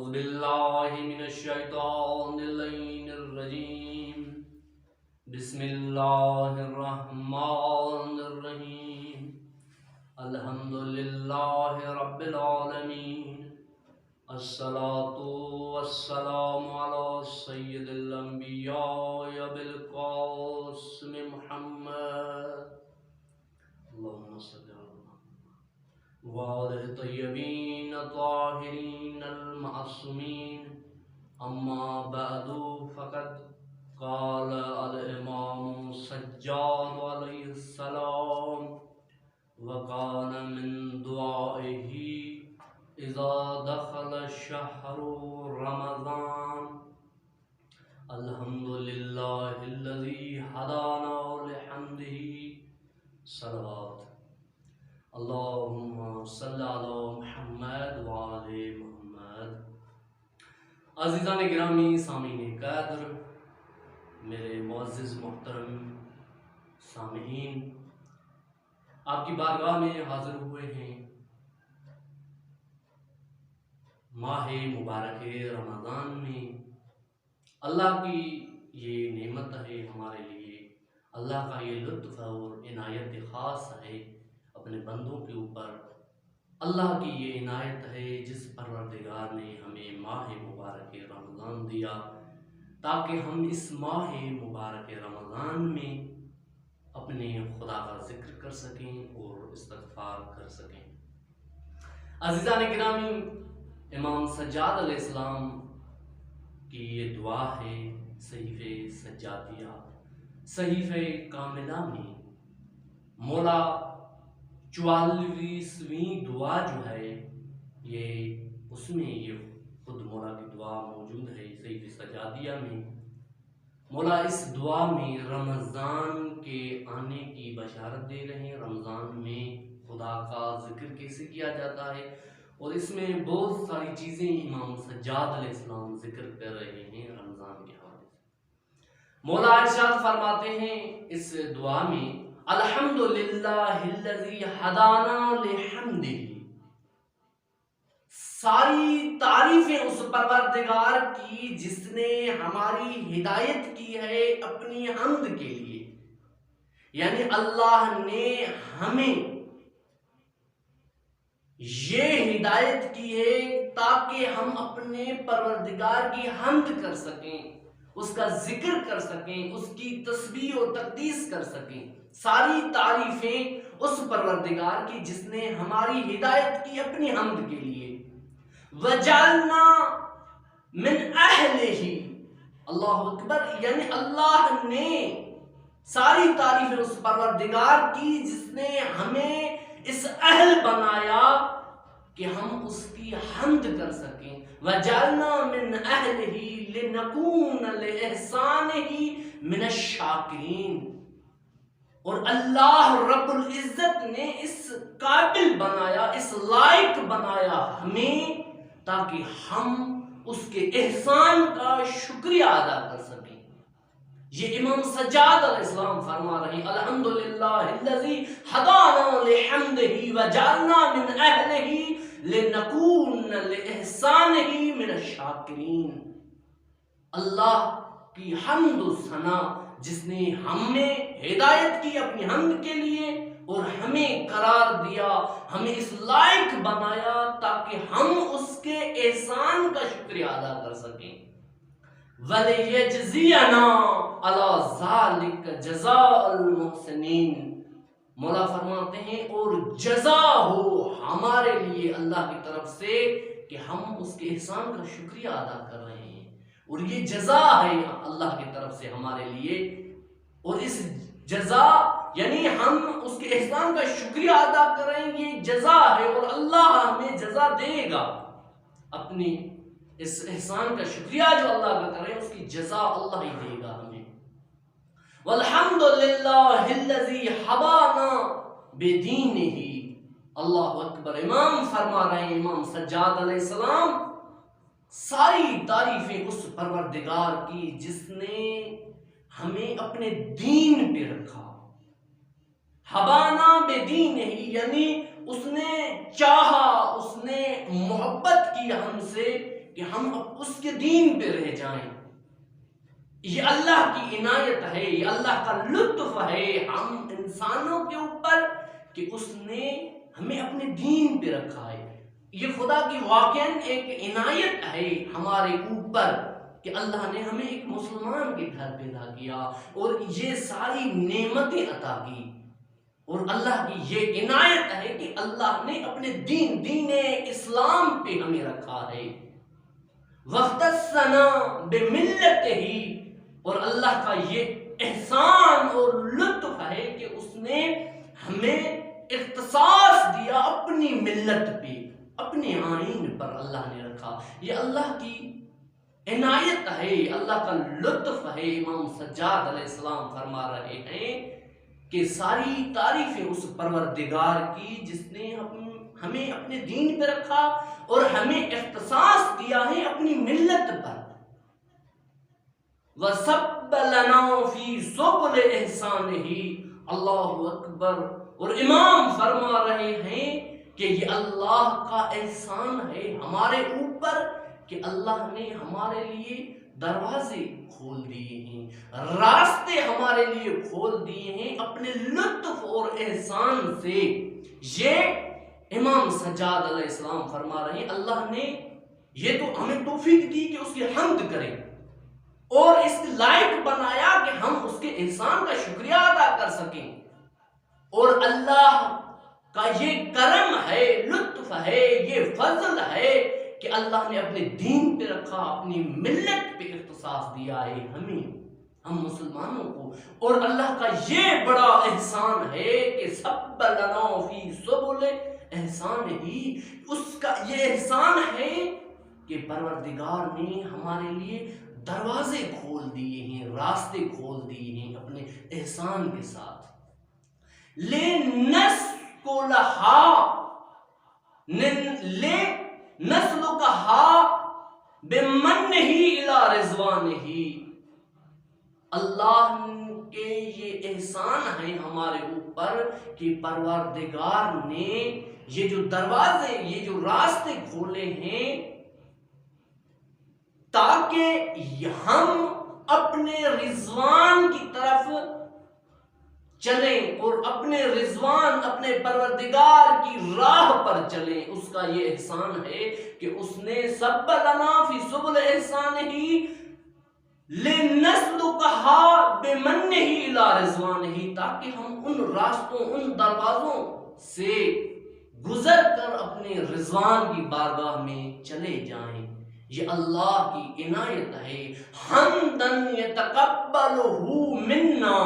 أعوذ بالله من الشيطان اللعين الرجيم بسم الله الرحمن الرحيم الحمد لله رب العالمين الصلاة والسلام على سيد الأنبياء بالقاسم محمد اللهم صل على وآل الطيبين الطاهرين المعصومين أما بعد فقد قال الإمام السجاد عليه السلام وكان من دعائه إذا دخل شهر رمضان الحمد لله الذي هدانا لحمده صلوات اللهم صل على محمد وآل محمد. عزیزان گرامی، سامعین قدر، میرے معزز محترم سامعین، آپ کی بارگاہ میں حاضر ہوئے ہیں ماہ مبارک رمضان میں. اللہ کی یہ نعمت ہے ہمارے لیے، اللہ کا یہ لطف اور عنایت خاص ہے اپنے بندوں کے اوپر. اللہ کی یہ عنایت ہے جس پروردگار نے ہمیں ماہ مبارک رمضان دیا تاکہ ہم اس ماہ مبارک رمضان میں اپنے خدا کا ذکر کر سکیں اور استغفار کر سکیں. عزیزان گرامی، امام سجاد علیہ السلام کی یہ دعا ہے صحیفہ سجادیہ، صحیفہ کاملہ میں مولا 44ویں دعا جو ہے یہ اس میں یہ خود مولا کی دعا موجود ہے. صحیفہ سجادیہ میں مولا اس دعا میں رمضان کے آنے کی بشارت دے رہے ہیں. رمضان میں خدا کا ذکر کیسے کیا جاتا ہے، اور اس میں بہت ساری چیزیں امام سجاد علیہ السلام ذکر کر رہے ہیں رمضان کے حوالے سے. مولا ارشاد فرماتے ہیں اس دعا میں الحمدللہ الذی ہدانا لحمدہ، ساری تعریفیں اس پروردگار کی جس نے ہماری ہدایت کی ہے اپنی حمد کے لیے. یعنی اللہ نے ہمیں یہ ہدایت کی ہے تاکہ ہم اپنے پروردگار کی حمد کر سکیں، اس کا ذکر کر سکیں، اس کی تسبیح و تقدیس کر سکیں. ساری تعریفیں اس پروردگار کی جس نے ہماری ہدایت کی اپنی حمد کے لیے. وَجَعَلْنَا مِنْ أَهْلِهِ، اللہ اکبر، یعنی اللہ نے ساری تعریفیں اس پروردگار کی جس نے ہمیں اس اہل بنایا کہ ہم اس کی حمد کر سکیں. وَجَعَلْنَا مِنْ أَهْلِهِ لِنَكُونَ لِإِحْسَانِهِ مِنَ الشَّاكِرِينَ، اور اللہ رب العزت نے اس قابل بنایا، اس لائق بنایا ہمیں تاکہ ہم اس کے احسان کا شکریہ ادا کر سکیں. یہ امام سجاد علیہ السلام فرما رہے ہیں الحمدللہ الذی ہدانا لحمدہ وجعلنا من اہلہ لنکون لإحسانہ من الشاکرین. اللہ کی حمد و ثنا جس نے ہمیں ہدایت کی اپنی حمد کے لیے اور ہمیں قرار دیا، ہمیں اس لائق بنایا تاکہ ہم اس کے احسان کا شکریہ ادا کر سکیں. وَلِيَجْزِيَنَا عَلَى ذَلِكَ جَزَاءَ الْمُحْسِنِينَ، مولا فرماتے ہیں اور جزا ہو ہمارے لیے اللہ کی طرف سے کہ ہم اس کے احسان کا شکریہ ادا کر رہے ہیں، اور یہ جزا ہے اللہ کی طرف سے ہمارے لیے. اور اس جزا یعنی ہم اس کے احسان کا شکریہ ادا کریں، یہ جزا ہے، اور اللہ ہمیں جزا دے گا. اپنی اس احسان کا شکریہ جو اللہ کا کریں اس کی جزا اللہ ہی دے گا ہمیں. وَالْحَمْدُلِلَّهِ الَّذِي هَدَانَا بِدِينِهِ، اللہ اکبر. امام فرما رہے ہیں، امام سجاد علیہ السلام، ساری تعریفیں اس پروردگار کی جس نے ہمیں اپنے دین پہ رکھا. ہبانا بے دین ہی، یعنی اس نے چاہا، اس نے محبت کی ہم سے کہ ہم اب اس کے دین پہ رہ جائیں۔ یہ اللہ کی عنایت ہے، یہ اللہ کا لطف ہے ہم انسانوں کے اوپر کہ اس نے ہمیں اپنے دین پہ رکھا ہے۔ یہ خدا کی واقعاً ایک عنایت ہے ہمارے اوپر کہ اللہ نے ہمیں ایک مسلمان کے گھر پیدا کیا اور یہ ساری نعمتیں عطا کی، اور اللہ کی یہ عنایت ہے کہ اللہ نے اپنے دین اسلام پہ ہمیں رکھا ہے۔ وَاخْتَصَّنَا بِمِلَّتِهِ، اور اللہ کا یہ احسان اور لطف ہے کہ اس نے ہمیں اختصاص دیا اپنی ملت پہ، اپنے آئین پر اللہ نے رکھا۔ یہ اللہ کی عنایت ہے، اللہ کا لطف ہے۔ امام سجاد علیہ السلام فرما رہے ہیں کہ ساری تعریفیں اس پروردگار کی جس نے ہمیں اپنے دین پہ رکھا اور ہمیں اختصاص دیا ہے اپنی ملت پر۔ وَسَبَّ لَنَا فِي سُبُلِ إِحْسَانِهِ، اللہ اکبر۔ اور امام فرما رہے ہیں کہ یہ اللہ کا احسان ہے ہمارے اوپر کہ اللہ نے ہمارے لیے دروازے کھول دیے ہیں، راستے ہمارے لیے کھول دیے ہیں اپنے لطف اور احسان سے۔ یہ امام سجاد علیہ السلام فرما رہے ہیں اللہ نے یہ تو ہمیں توفیق دی کہ اس کی حمد کریں اور اس لائق بنایا کہ ہم اس کے احسان کا شکریہ ادا کر سکیں، اور اللہ کا یہ کرم ہے، لطف ہے، یہ فضل ہے کہ اللہ نے اپنے دین پہ رکھا، اپنی ملت پہ اختصاص دیا ہے ہم مسلمانوں کو۔ اور اللہ کا یہ بڑا احسان ہے کہ سب لنا فی سبل احسانہ، اس کا یہ احسان ہے کہ پروردگار نے ہمارے لیے دروازے کھول دیے ہیں، راستے کھول دیے ہیں اپنے احسان کے ساتھ۔ لِنَسْلُكَهَا بِمَنِّهِ إِلَىٰ رِضْوَانِهِ، اللہ کے یہ احسان ہے ہمارے اوپر کہ پروردگار نے یہ جو دروازے، یہ جو راستے کھولے ہیں تاکہ ہم اپنے رضوان کی طرف چلیں اور اپنے رضوان، اپنے پروردگار کی راہ پر چلیں۔ اس کا یہ احسان ہے کہ اس نے سب لنا فی سبل احسانہ لِنَسْلُكَهَا بِمَنِّهِ إِلَىٰ رِضْوَانِهِ، تاکہ ہم ان راستوں، ان دروازوں سے گزر کر اپنے رضوان کی بارگاہ میں چلے جائیں۔ یہ اللہ کی عنایت ہے۔ حَمْدًا يَتَقَبَّلُهُ مِنَّا،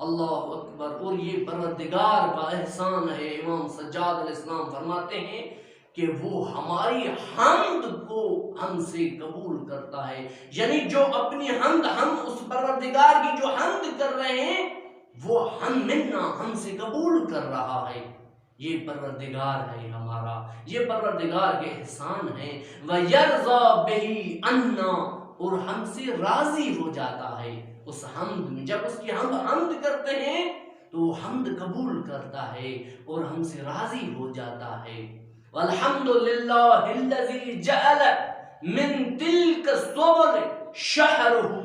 اللہ اکبر۔ اور یہ پروردگار کا احسان ہے۔ امام سجاد علیہ السلام فرماتے ہیں کہ وہ ہماری حمد کو ہم سے قبول کرتا ہے، یعنی جو اپنی حمد ہم اس پروردگار کی جو حمد کر رہے ہیں وہ ہم منا، ہم سے قبول کر رہا ہے۔ یہ پروردگار ہے ہمارا، یہ پروردگار کے احسان ہیں۔ وَيَرْضَى بِهِ عَنَّا، اور ہم سے راضی ہو جاتا ہے اس حمد میں۔ جب اس کی ہم حمد کرتے ہیں تو وہ حمد قبول کرتا ہے اور ہم سے راضی ہو جاتا ہے۔ وَالْحَمْدُ لِلَّهِ الَّذِي جَعَلَ مِن تِلْكَ السُّبُلِ شَهْرُهُ،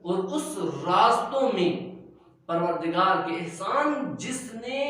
اور اس راستوں میں پروردگار کے احسان جس نے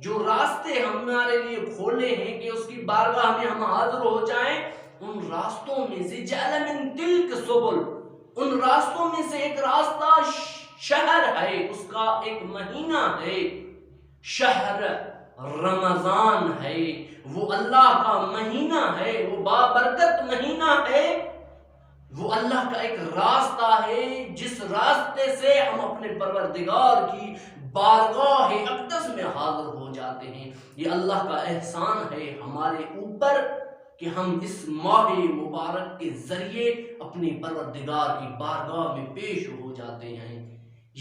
جو راستے ہمارے لیے کھولے ہیں کہ اس کی بارگاہ میں ہم حاضر ہو جائیں، ان راستوں میں سے جَعَلَ مِن تِلْكَ السُّبُلِ، ان راستوں میں سے ایک راستہ شہر ہے، اس کا ایک مہینہ ہے، شہر رمضان ہے، وہ اللہ کا مہینہ ہے، وہ بابرکت مہینہ ہے، وہ اللہ کا ایک راستہ ہے جس راستے سے ہم اپنے پروردگار کی بارگاہ اقدس میں حاضر ہو جاتے ہیں۔ یہ اللہ کا احسان ہے ہمارے اوپر کہ ہم اس ماہ مبارک کے ذریعے اپنے پروردگار کی بارگاہ میں پیش ہو جاتے ہیں۔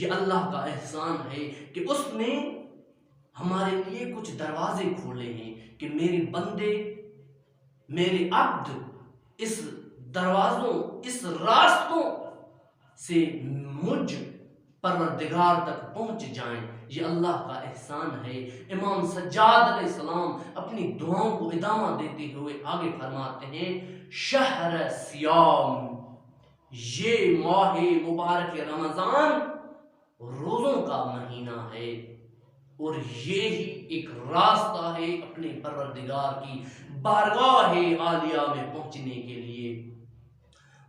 یہ اللہ کا احسان ہے کہ اس نے ہمارے لیے کچھ دروازے کھولے ہیں کہ میرے بندے، میرے عبد اس دروازوں، اس راستوں سے مجھ پروردگار تک پہنچ جائیں، یہ اللہ کا احسان ہے۔ امام سجاد علیہ السلام اپنی دعاؤں کو ادامہ دیتے ہوئے آگے فرماتے ہیں، شہر سیام، یہ ماہ مبارک رمضان روزوں کا مہینہ ہے، اور یہی ایک راستہ ہے اپنے پروردگار کی بارگاہ عالیہ میں پہنچنے کے لیے۔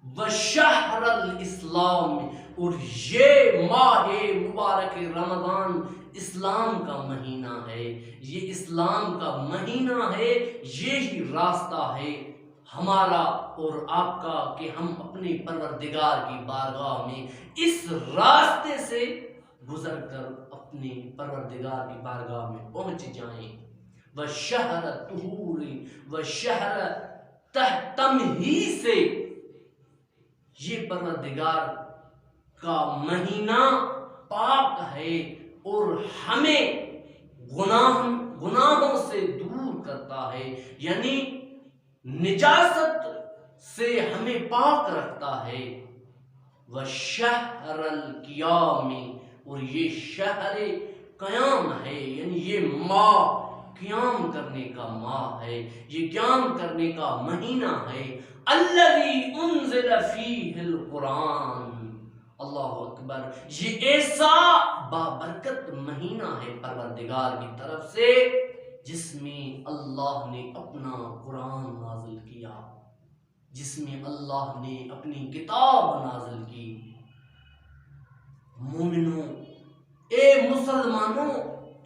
وشہر الاسلام، اور یہ ماہ مبارک رمضان اسلام کا مہینہ ہے، یہ اسلام کا مہینہ ہے، یہی راستہ ہے ہمارا اور آپ کا کہ ہم اپنے پروردگار کی بارگاہ میں اس راستے سے گزر کر اپنے پروردگار کی بارگاہ میں پہنچ جائیں۔ وشہر طہور، وشہر تمہیز، سے یہ پروردگار کا مہینہ پاک ہے اور ہمیں گناہوں سے دور کرتا ہے، یعنی نجاست سے ہمیں پاک رکھتا ہے۔ وشہر القیام، اور یہ شہر قیام ہے، یعنی یہ ماہ قیام کرنے کا ماہ ہے، یہ قیام کرنے کا مہینہ ہے۔ الذی انزل فیہ القرآن، اللہ اکبر، یہ ایسا بابرکت مہینہ ہے پروردگار کی طرف سے جس میں اللہ نے اپنا قرآن نازل کیا، جس میں اللہ نے اپنی کتاب نازل کی۔ مومنوں، اے مسلمانوں،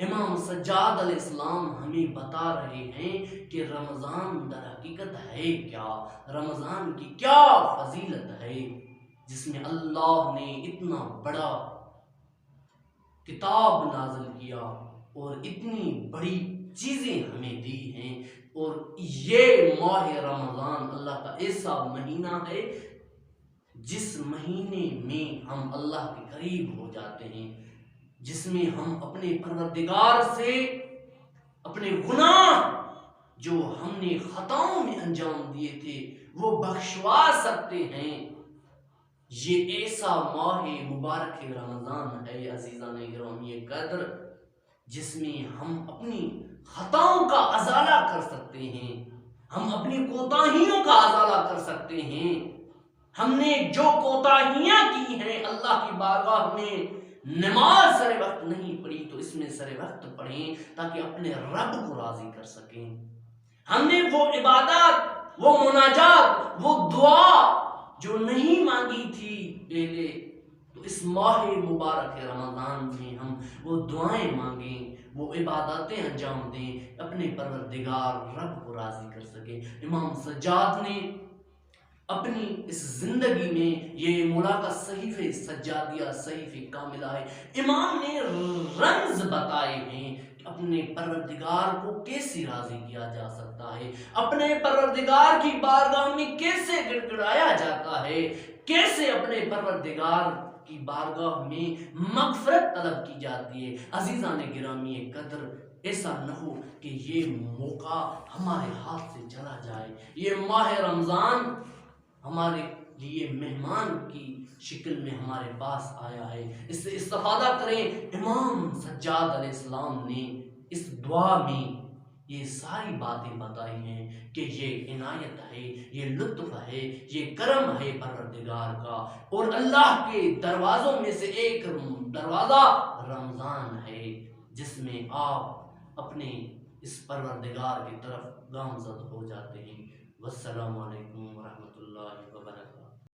امام سجاد علیہ السلام ہمیں بتا رہے ہیں کہ رمضان در حقیقت ہے کیا، رمضان کی کیا فضیلت ہے، جس میں اللہ نے اتنا بڑا کتاب نازل کیا اور اتنی بڑی چیزیں ہمیں دی ہیں۔ اور یہ ماہ رمضان اللہ کا ایسا مہینہ ہے جس مہینے میں ہم اللہ کے قریب ہو جاتے ہیں، جس میں ہم اپنے پروردگار سے اپنے گناہ جو ہم نے خطاؤں میں انجام دیے تھے وہ بخشوا سکتے ہیں۔ یہ ایسا ماہ مبارک رمضان ہے عزیزان گرامی قدر، جس میں ہم اپنی خطاؤں کا ازالہ کر سکتے ہیں، ہم اپنی کوتاہیوں کا ازالہ کر سکتے ہیں۔ ہم نے جو کوتاہیاں کی ہیں اللہ کی بارگاہ میں، نماز سر وقت نہیں پڑھی تو اس میں سر وقت پڑھیں تاکہ اپنے رب کو راضی کر سکیں۔ ہم نے وہ عبادات، وہ مناجات، وہ دعا جو نہیں مانگی تھی پہلے، تو اس ماہ مبارک رمضان میں ہم وہ دعائیں مانگیں، وہ عباداتیں انجام دیں، اپنے پروردگار رب کو راضی کر سکیں۔ امام سجاد نے اپنی اس زندگی میں، یہ ملاقہ صحیفہ سجادیہ صحیفہ کاملہ ہے، امام نے رمز بتائے ہیں کہ اپنے پروردگار کو کیسے راضی کیا جا سکتا ہے، اپنے پروردگار کی بارگاہ میں کیسے گڑ گڑایا جاتا ہے، کیسے اپنے پروردگار کی بارگاہ میں مغفرت طلب کی جاتی ہے۔ عزیزان گرامی قدر، ایسا نہ ہو کہ یہ موقع ہمارے ہاتھ سے چلا جائے، یہ ماہ رمضان ہمارے لیے مہمان کی شکل میں ہمارے پاس آیا ہے، اس سے استفادہ کریں۔ امام سجاد علیہ السلام نے اس دعا میں یہ ساری باتیں بتائی ہیں کہ یہ عنایت ہے، یہ لطف ہے، یہ کرم ہے پروردگار کا، اور اللہ کے دروازوں میں سے ایک دروازہ رمضان ہے جس میں آپ اپنے اس پروردگار کی طرف گامزد ہو جاتے ہیں۔ والسلام علیکم ورحمۃ اللہ وبرکاتہ۔